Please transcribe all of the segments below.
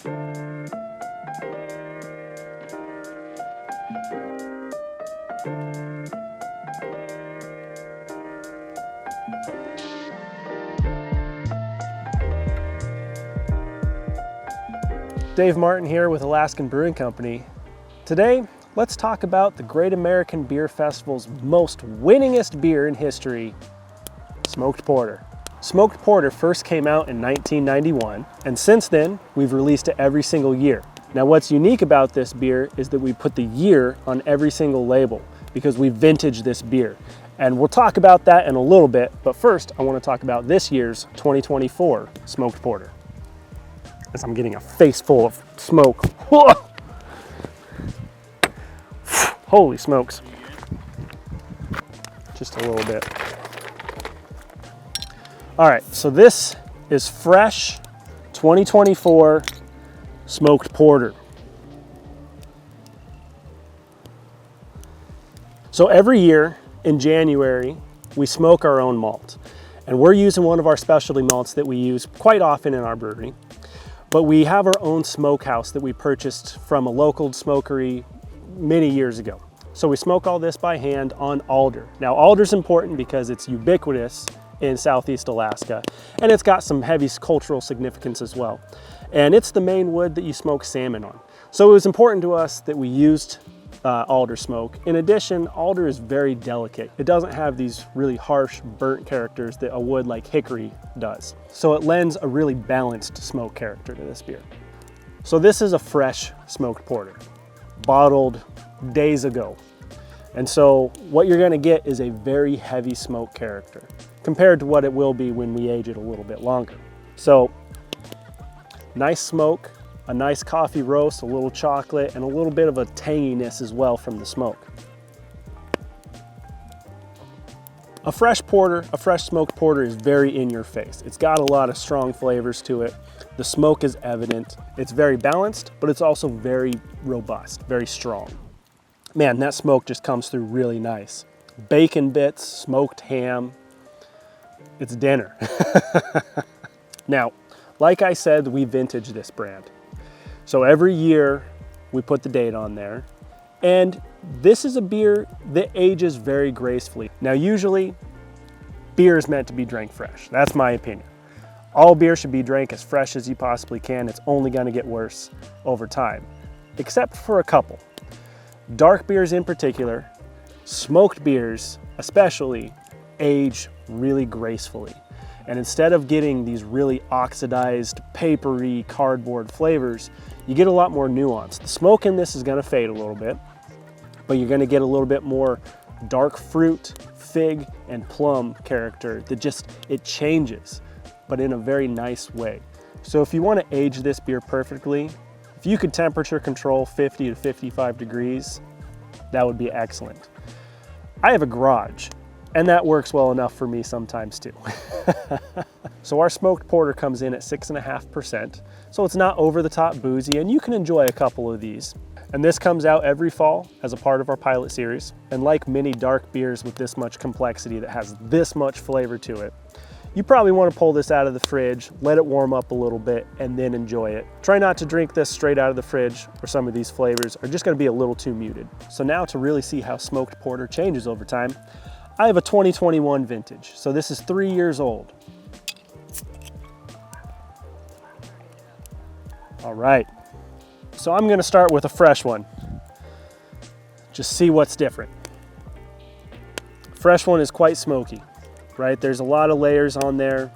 Dave Martin here with Alaskan Brewing Company. Today, let's talk about the Great American Beer Festival's most winningest beer in history, Smoked Porter. Smoked Porter first came out in 1991, and since then, we've released it every single year. Now, what's unique about this beer is that we put the year on every single label because we vintage this beer. And we'll talk about that in a little bit, but first, I want to talk about this year's 2024 Smoked Porter. As I'm getting a face full of smoke. Holy smokes. Just a little bit. All right, so this is fresh 2024 Smoked Porter. So every year in January, we smoke our own malt. And we're using one of our specialty malts that we use quite often in our brewery. But we have our own smokehouse that we purchased from a local smokery many years ago. So we smoke all this by hand on alder. Now alder's important because it's ubiquitous in Southeast Alaska, and it's got some heavy cultural significance as well. And it's the main wood that you smoke salmon on. So it was important to us that we used alder smoke. In addition, alder is very delicate. It doesn't have these really harsh burnt characters that a wood like hickory does. So it lends a really balanced smoke character to this beer. So this is a fresh smoked porter, bottled days ago. And so what you're gonna get is a very heavy smoke character compared to what it will be when we age it a little bit longer. So nice smoke, a nice coffee roast, a little chocolate, and a little bit of a tanginess as well from the smoke. A fresh smoked porter is very in your face. It's got a lot of strong flavors to it. The smoke is evident. It's very balanced, but it's also very robust, very strong. Man, that smoke just comes through really nice. Bacon bits, smoked ham. It's dinner. Now, like I said, we vintage this brand. So every year we put the date on there, and this is a beer that ages very gracefully. Now usually beer is meant to be drank fresh. That's my opinion. All beer should be drank as fresh as you possibly can. It's only going to get worse over time, except for a couple. Dark beers in particular, smoked beers especially, age really gracefully. And instead of getting these really oxidized, papery, cardboard flavors, you get a lot more nuance. The smoke in this is gonna fade a little bit, but you're gonna get a little bit more dark fruit, fig, and plum character that just, it changes, but in a very nice way. So if you wanna age this beer perfectly, if you could temperature control 50 to 55 degrees, that would be excellent. I have a garage, and that works well enough for me sometimes too. So our smoked porter comes in at 6.5%, so it's not over the top boozy, and you can enjoy a couple of these. And this comes out every fall as a part of our pilot series. And like many dark beers with this much complexity that has this much flavor to it, you probably want to pull this out of the fridge, let it warm up a little bit, and then enjoy it. Try not to drink this straight out of the fridge, or some of these flavors are just going to be a little too muted. So now to really see how smoked porter changes over time, I have a 2021 vintage, so this is 3 years old. All right, so I'm gonna start with a fresh one. Just see what's different. Fresh one is quite smoky, right? There's a lot of layers on there,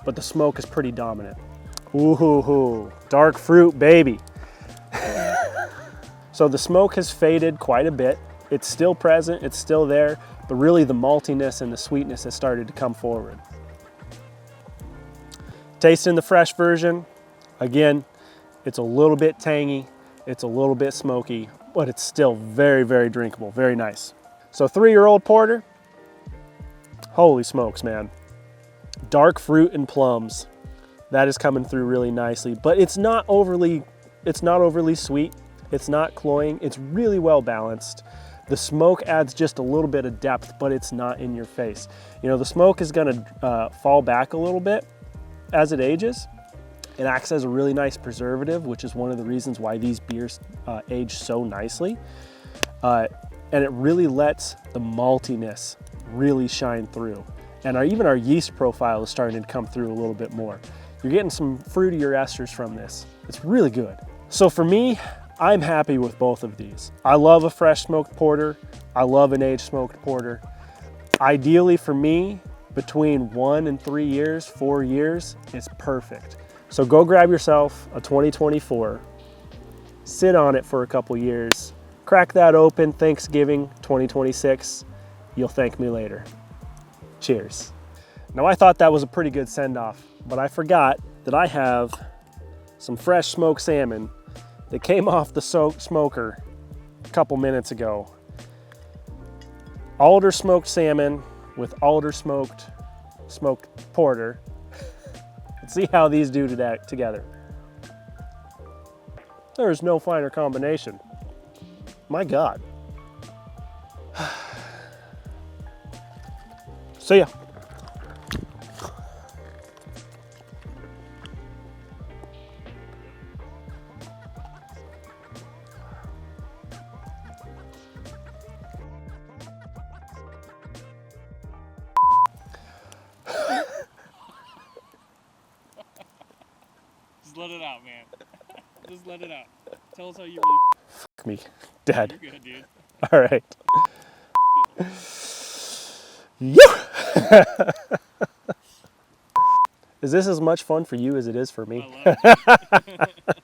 but the smoke is pretty dominant. Ooh, dark fruit, baby. So the smoke has faded quite a bit. It's still present, it's still there, but really the maltiness and the sweetness has started to come forward. Tasting the fresh version, again, it's a little bit tangy, it's a little bit smoky, but it's still very, very drinkable, very nice. So 3-year-old porter, holy smokes, man. Dark fruit and plums, that is coming through really nicely, but it's not overly sweet, it's not cloying, it's really well balanced. The smoke adds just a little bit of depth, but it's not in your face. You know, the smoke is gonna fall back a little bit as it ages, It acts as a really nice preservative, which is one of the reasons why these beers age so nicely. And it really lets the maltiness really shine through. And even our yeast profile is starting to come through a little bit more. You're getting some fruitier esters from this. It's really good. So for me, I'm happy with both of these. I love a fresh smoked porter. I love an aged smoked porter. Ideally for me, between 1 and 3 years, 4 years, is perfect. So go grab yourself a 2024, sit on it for a couple years, crack that open, Thanksgiving 2026, you'll thank me later. Cheers. Now I thought that was a pretty good send-off, but I forgot that I have some fresh smoked salmon that came off the smoker a couple minutes ago. Alder smoked salmon with alder smoked porter. Let's see how these do together. There is no finer combination. My God. See ya. Just let it out, man. Just let it out. Tell us how you really Fuck me, dead. You're good, dude. All right. Is this as much fun for you as it is for me? I love it.